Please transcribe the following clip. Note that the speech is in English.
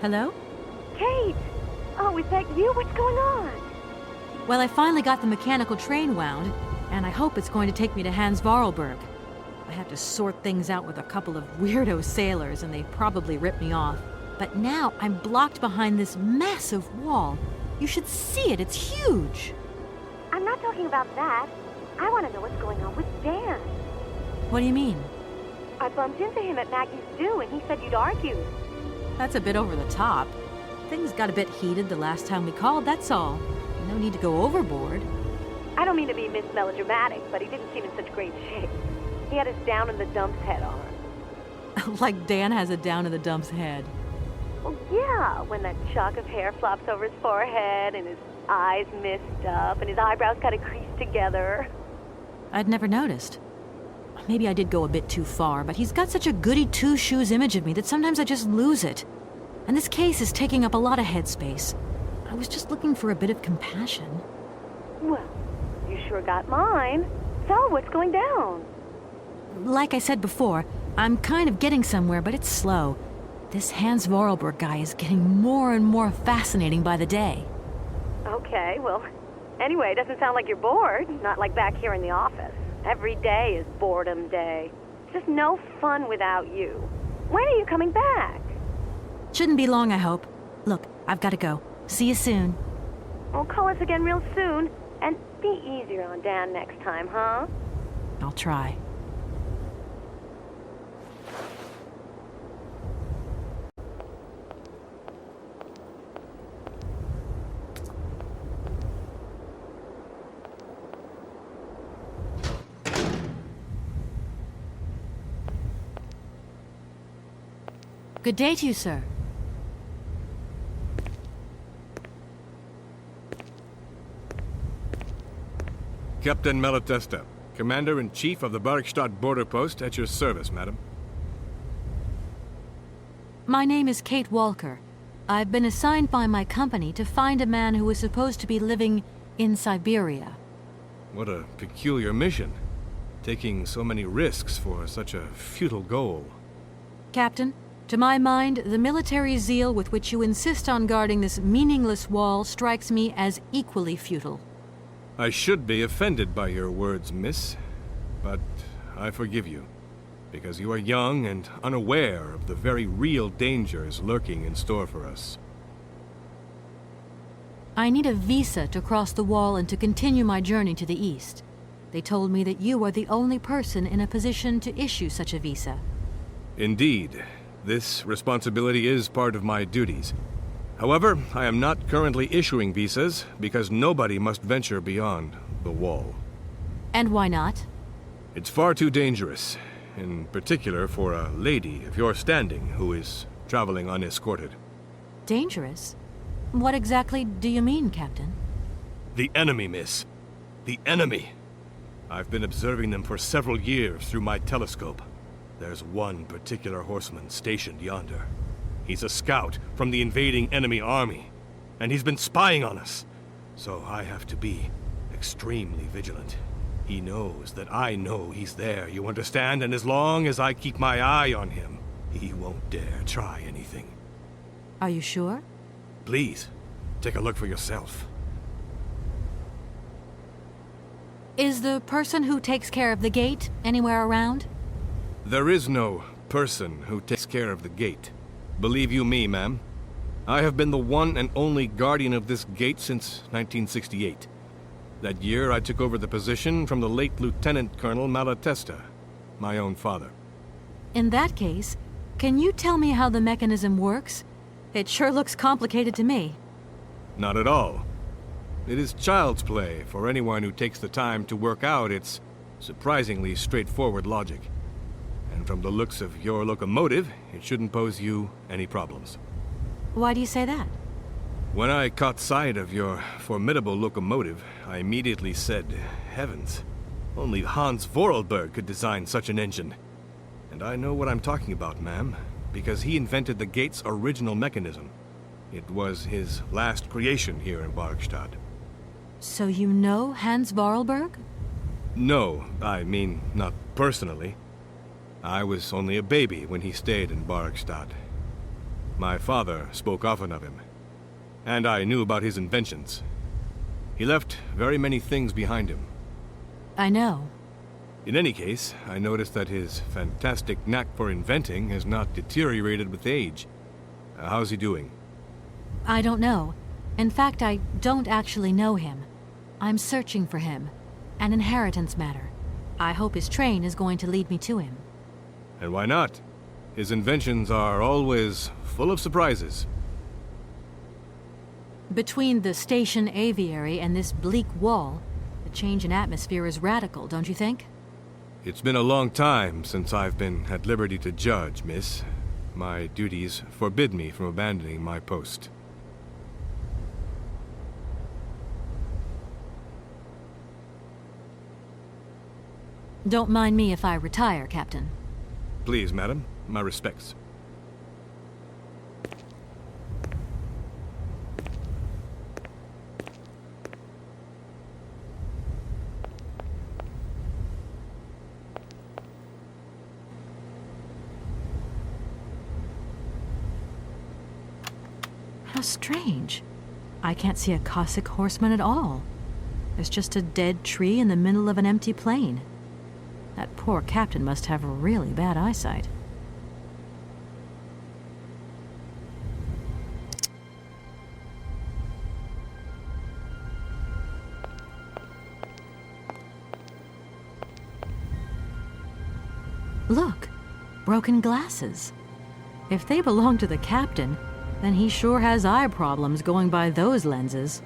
Hello? Kate! Oh, is that you? What's going on? Well, I finally got the mechanical train wound, and I hope it's going to take me to Hans Vorarlberg. I had to sort things out with a couple of weirdo sailors, and they probably ripped me off. But now I'm blocked behind this massive wall. You should see it, it's huge! I'm not talking about that. I want to know what's going on with Dan. What do you mean? I bumped into him at Maggie's do, and he said you'd argued. That's a bit over the top. Things got a bit heated the last time we called, that's all. No need to go overboard. I don't mean to be Miss Melodramatic, but he didn't seem in such great shape. He had his down-in-the-dumps head on. Like Dan has a down-in-the-dumps head. Well, yeah, when that shock of hair flops over his forehead, and his eyes mist up, and his eyebrows kind of creased together. I'd never noticed. Maybe I did go a bit too far, but he's got such a goody two-shoes image of me that sometimes I just lose it. And this case is taking up a lot of headspace. I was just looking for a bit of compassion. Well, you sure got mine. So, what's going down? Like I said before, I'm kind of getting somewhere, but it's slow. This Hans Vorarlberg guy is getting more and more fascinating by the day. Okay, well, anyway, it doesn't sound like you're bored. Not like back here in the office. Every day is boredom day. It's just no fun without you. When are you coming back? Shouldn't be long, I hope. Look, I've got to go. See you soon. Well, call us again real soon. And be easier on Dan next time, huh? I'll try. Good day to you, sir. Captain Malatesta, Commander-in-Chief of the Barkstadt border post, at your service, madam. My name is Kate Walker. I've been assigned by my company to find a man who is supposed to be living in Syberia. What a peculiar mission. Taking so many risks for such a futile goal. Captain, to my mind, the military zeal with which you insist on guarding this meaningless wall strikes me as equally futile. I should be offended by your words, miss, but I forgive you, because you are young and unaware of the very real dangers lurking in store for us. I need a visa to cross the wall and to continue my journey to the east. They told me that you are the only person in a position to issue such a visa. Indeed. This responsibility is part of my duties. However, I am not currently issuing visas because nobody must venture beyond the wall. And why not? It's far too dangerous, in particular for a lady of your standing who is traveling unescorted. Dangerous? What exactly do you mean, Captain? The enemy, miss. The enemy. I've been observing them for several years through my telescope. There's one particular horseman stationed yonder. He's a scout from the invading enemy army, and he's been spying on us. So I have to be extremely vigilant. He knows that I know he's there, you understand? And as long as I keep my eye on him, he won't dare try anything. Are you sure? Please, take a look for yourself. Is the person who takes care of the gate anywhere around? There is no person who takes care of the gate. Believe you me, ma'am. I have been the one and only guardian of this gate since 1968. That year I took over the position from the late Lieutenant Colonel Malatesta, my own father. In that case, can you tell me how the mechanism works? It sure looks complicated to me. Not at all. It is child's play for anyone who takes the time to work out its surprisingly straightforward logic. And from the looks of your locomotive, it shouldn't pose you any problems. Why do you say that? When I caught sight of your formidable locomotive, I immediately said, heavens, only Hans Vorarlberg could design such an engine. And I know what I'm talking about, ma'am, because he invented the gate's original mechanism. It was his last creation here in Barkstadt. So you know Hans Vorarlberg? No, I mean, not personally. I was only a baby when he stayed in Barkstadt. My father spoke often of him, and I knew about his inventions. He left very many things behind him. I know. In any case, I noticed that his fantastic knack for inventing has not deteriorated with age. How's he doing? I don't know. In fact, I don't actually know him. I'm searching for him. An inheritance matter. I hope his train is going to lead me to him. And why not? His inventions are always full of surprises. Between the station aviary and this bleak wall, the change in atmosphere is radical, don't you think? It's been a long time since I've been at liberty to judge, miss. My duties forbid me from abandoning my post. Don't mind me if I retire, Captain. Please, madam. My respects. How strange. I can't see a Cossack horseman at all. There's just a dead tree in the middle of an empty plain. That poor captain must have really bad eyesight. Look, broken glasses. If they belong to the captain, then he sure has eye problems going by those lenses.